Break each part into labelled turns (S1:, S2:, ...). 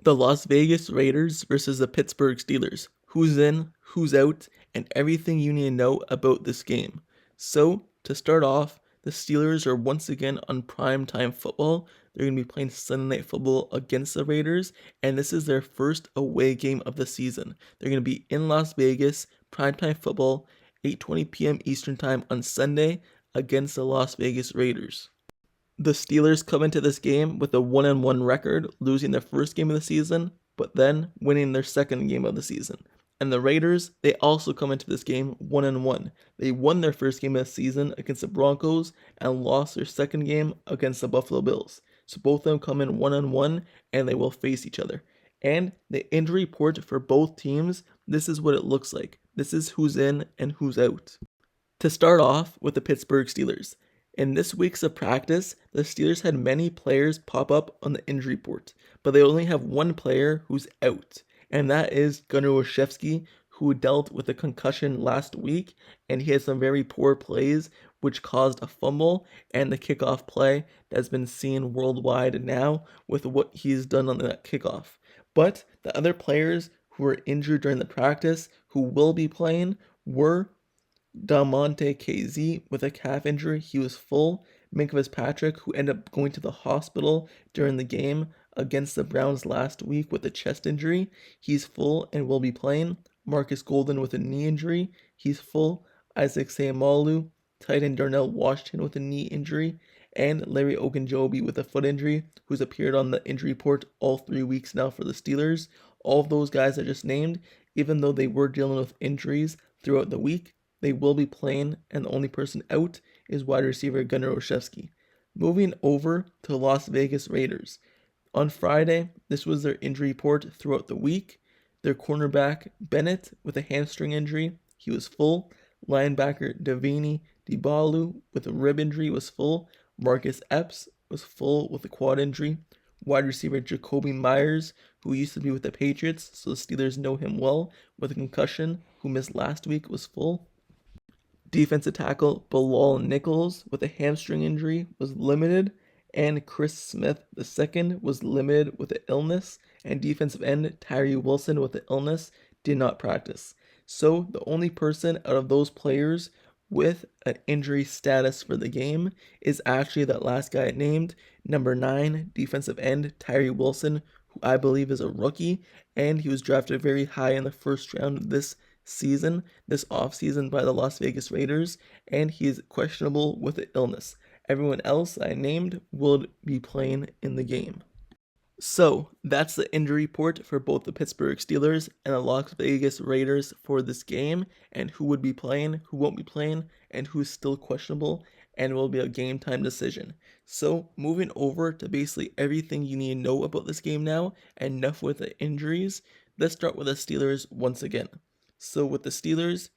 S1: The Las Vegas Raiders versus the Pittsburgh Steelers. Who's in, who's out, and everything you need to know about this game. So, to start off, the Steelers are once again on primetime football. They're going to be playing Sunday Night Football against the Raiders, and this is their first away game of the season. They're going to be in Las Vegas, primetime football, 8:20 p.m. Eastern Time on Sunday against the Las Vegas Raiders. The Steelers come into this game with a 1-1 record, losing their first game of the season, but then winning their second game of the season. And the Raiders, they also come into this game 1-1. They won their first game of the season against the Broncos and lost their second game against the Buffalo Bills. So both of them come in 1-1 and they will face each other. And the injury report for both teams, this is what it looks like. This is who's in and who's out. To start off with the Pittsburgh Steelers. In this week's of practice, the Steelers had many players pop up on the injury report, but they only have one player who's out, and that is Gunnar Olszewski, who dealt with a concussion last week, and he had some very poor plays, which caused a fumble and the kickoff play that's been seen worldwide now with what he's done on that kickoff. But the other players who were injured during the practice who will be playing were Damonte KZ with a calf injury, he was full. Minkah Fitzpatrick, who ended up going to the hospital during the game against the Browns last week with a chest injury, he's full and will be playing. Marcus Golden with a knee injury, he's full. Isaac Seumalo, tight end Darnell Washington with a knee injury, and Larry Ogunjobi with a foot injury, who's appeared on the injury report all 3 weeks now for the Steelers. All of those guys I just named, even though they were dealing with injuries throughout the week, they will be playing, and the only person out is wide receiver Gunnar Olszewski. Moving over to Las Vegas Raiders. On Friday, this was their injury report throughout the week. Their cornerback, Bennett, with a hamstring injury, he was full. Linebacker Davini Dibalu with a rib injury was full. Marcus Epps was full with a quad injury. Wide receiver Jacoby Myers, who used to be with the Patriots, so the Steelers know him well, with a concussion, who missed last week, was full. Defensive tackle Bilal Nichols with a hamstring injury was limited, and Chris Smith II was limited with an illness, and defensive end Tyree Wilson with an illness did not practice. So the only person out of those players with an injury status for the game is actually that last guy named, number 9, defensive end Tyree Wilson, who I believe is a rookie, and he was drafted very high in the first round of this offseason by the Las Vegas Raiders, and he is questionable with an illness. Everyone else I named will be playing in the game. So, that's the injury report for both the Pittsburgh Steelers and the Las Vegas Raiders for this game, and who would be playing, who won't be playing, and who's still questionable, and will be a game time decision. So, moving over to basically everything you need to know about this game now, and enough with the injuries, let's start with the Steelers once again. So with the Steelers,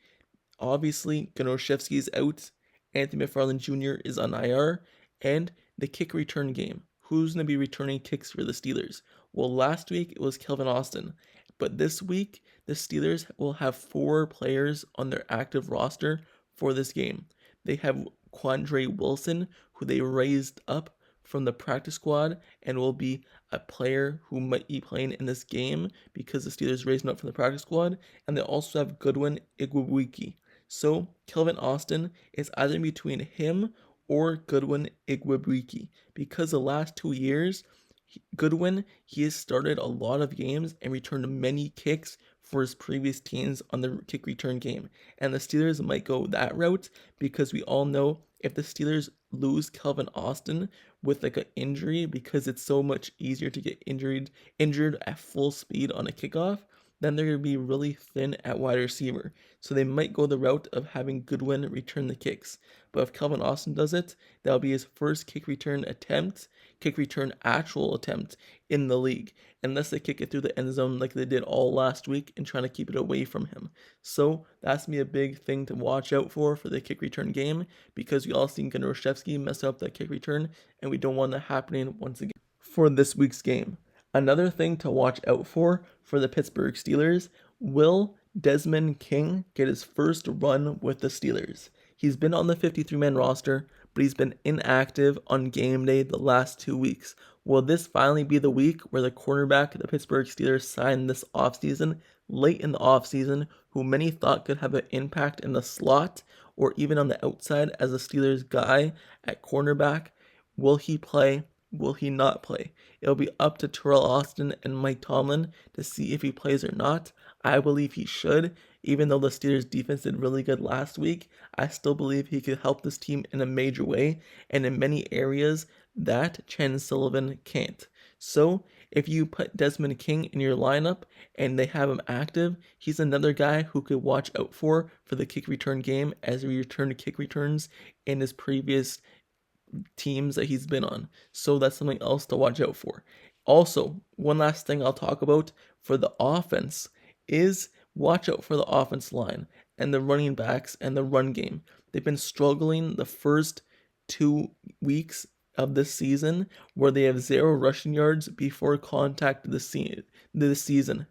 S1: obviously Gunnar Olszewski is out, Anthony McFarland Jr. is on IR, and the kick return game. Who's going to be returning kicks for the Steelers? Well, last week it was Kelvin Austin, but this week the Steelers will have 4 players on their active roster for this game. They have Quandre Wilson, who they raised up from the practice squad and will be a player who might be playing in this game because the Steelers raised him up from the practice squad, and they also have Goodwin Igwebuike. So Kelvin Austin is either between him or Goodwin Igwebuike because the last 2 years, Goodwin, he has started a lot of games and returned many kicks for his previous teams on the kick return game, and the Steelers might go that route because we all know if the Steelers lose Kelvin Austin with like an injury, because it's so much easier to get injured at full speed on a kickoff, then they're going to be really thin at wide receiver. So they might go the route of having Goodwin return the kicks. But if Kelvin Austin does it, that'll be his first kick return actual attempt in the league, unless they kick it through the end zone like they did all last week and trying to keep it away from him. So that's going to be a big thing to watch out for the kick return game, because we all seen Gunnar Olszewski mess up that kick return, and we don't want that happening once again for this week's game. Another thing to watch out for the Pittsburgh Steelers, will Desmond King get his first run with the Steelers? He's been on the 53-man roster, but he's been inactive on game day the last 2 weeks. Will this finally be the week where the cornerback the Pittsburgh Steelers signed this offseason, late in the offseason, who many thought could have an impact in the slot or even on the outside as a Steelers guy at cornerback? Will he play? Will he not play? It'll be up to Terrell Austin and Mike Tomlin to see if he plays or not. I believe he should. Even though the Steelers defense did really good last week, I still believe he could help this team in a major way and in many areas that Chen Sullivan can't. So if you put Desmond King in your lineup and they have him active, he's another guy who could watch out for the kick return game as he returned kick returns in his previous teams that he's been on. So that's something else to watch out for. Also, one last thing I'll talk about for the offense is watch out for the offense line and the running backs and the run game. They've been struggling the first 2 weeks of this season where they have 0 rushing yards before contact this season.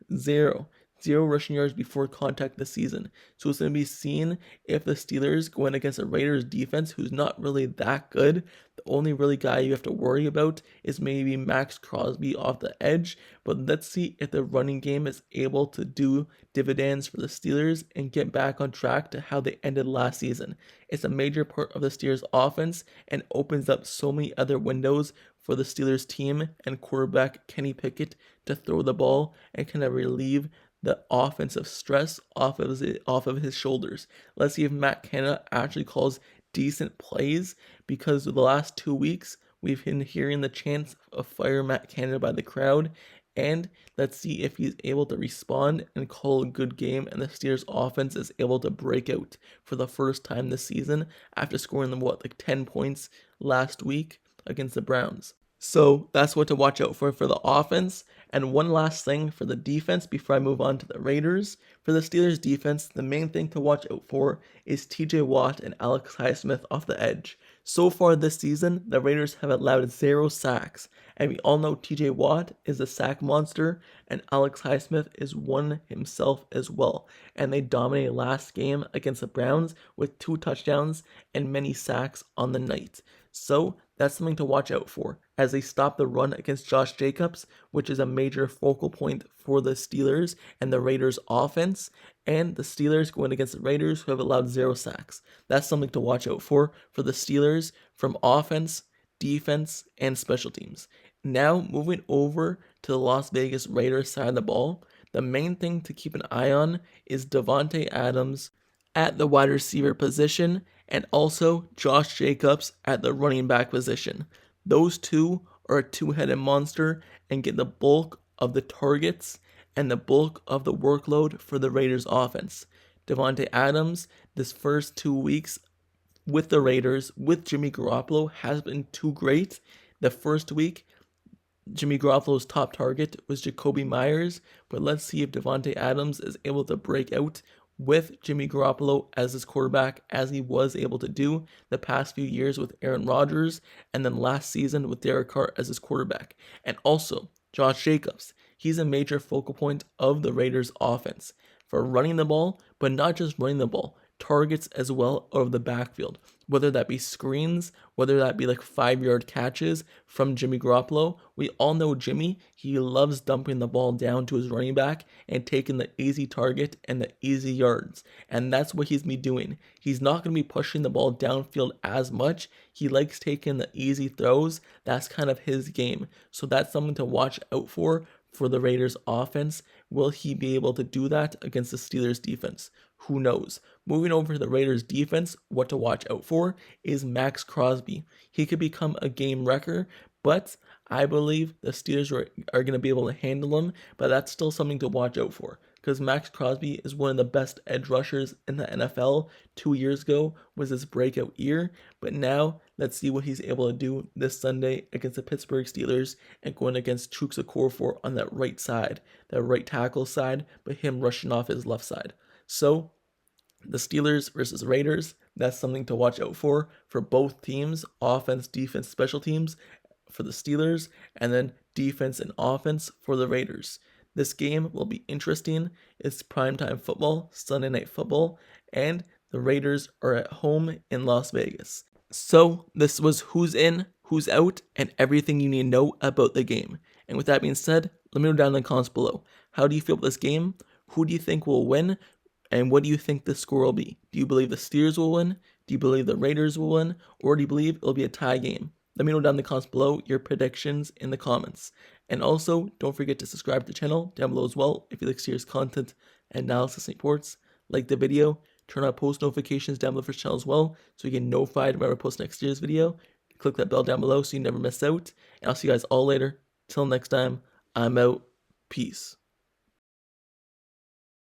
S1: Zero rushing yards before contact this season. So it's going to be seen if the Steelers go in against a Raiders defense who's not really that good. The only really guy you have to worry about is maybe Maxx Crosby off the edge. But let's see if the running game is able to do dividends for the Steelers and get back on track to how they ended last season. It's a major part of the Steelers offense and opens up so many other windows for the Steelers team and quarterback Kenny Pickett to throw the ball and kind of relieve the offensive stress off of his shoulders. Let's see if Matt Canada actually calls decent plays, because the last 2 weeks we've been hearing the chants of fire Matt Canada by the crowd, and let's see if he's able to respond and call a good game and the Steelers offense is able to break out for the first time this season after scoring them 10 points last week against the Browns. So that's what to watch out for the offense. And one last thing for the defense before I move on to the Raiders. For the Steelers defense, the main thing to watch out for is TJ Watt and Alex Highsmith off the edge. So far this season, the Raiders have allowed 0 sacks. And we all know TJ Watt is a sack monster and Alex Highsmith is one himself as well. And they dominated last game against the Browns with 2 touchdowns and many sacks on the night. So that's something to watch out for as they stop the run against Josh Jacobs, which is a major focal point for the Steelers and the Raiders offense, and the Steelers going against the Raiders who have allowed 0 sacks. That's something to watch out for the Steelers from offense, defense, and special teams. Now moving over to the Las Vegas Raiders side of the ball, the main thing to keep an eye on is Davante Adams at the wide receiver position and also Josh Jacobs at the running back position. Those two are a two-headed monster and get the bulk of the targets and the bulk of the workload for the Raiders offense. Davante Adams, this first 2 weeks with the Raiders, with Jimmy Garoppolo, has been too great. The first week, Jimmy Garoppolo's top target was Jacoby Myers, but let's see if Davante Adams is able to break out with Jimmy Garoppolo as his quarterback, as he was able to do the past few years with Aaron Rodgers, and then last season with Derek Carr as his quarterback. And also, Josh Jacobs. He's a major focal point of the Raiders offense for running the ball, but not just running the ball, targets as well out of the backfield, whether that be screens, whether that be 5-yard catches from Jimmy Garoppolo. We all know Jimmy, he loves dumping the ball down to his running back and taking the easy target and the easy yards, and that's what he's been doing. He's not going to be pushing the ball downfield as much. He likes taking the easy throws. That's kind of his game, so that's something to watch out for the Raiders offense. Will he be able to do that against the Steelers defense? Who knows? Moving over to the Raiders defense, what to watch out for is Maxx Crosby. He could become a game wrecker, but I believe the Steelers are going to be able to handle him, but that's still something to watch out for because Maxx Crosby is one of the best edge rushers in the NFL. 2 years ago was his breakout year, but now let's see what he's able to do this Sunday against the Pittsburgh Steelers and going against Chuks Okorafor on that right side, that right tackle side, but him rushing off his left side. So the Steelers versus Raiders, that's something to watch out for both teams, offense, defense, special teams for the Steelers, and then defense and offense for the Raiders. This game will be interesting. It's primetime football, Sunday night football, and the Raiders are at home in Las Vegas. So this was who's in, who's out, and everything you need to know about the game. And with that being said, let me know down in the comments below. How do you feel about this game? Who do you think will win? And what do you think the score will be? Do you believe the Steelers will win? Do you believe the Raiders will win? Or do you believe it'll be a tie game? Let me know down in the comments below your predictions in the comments. And also, don't forget to subscribe to the channel down below as well if you like Steelers content and analysis and reports. Like the video, turn on post notifications down below for the channel as well so you get notified whenever I post next year's video. Click that bell down below so you never miss out. And I'll see you guys all later. Till next time, I'm out. Peace.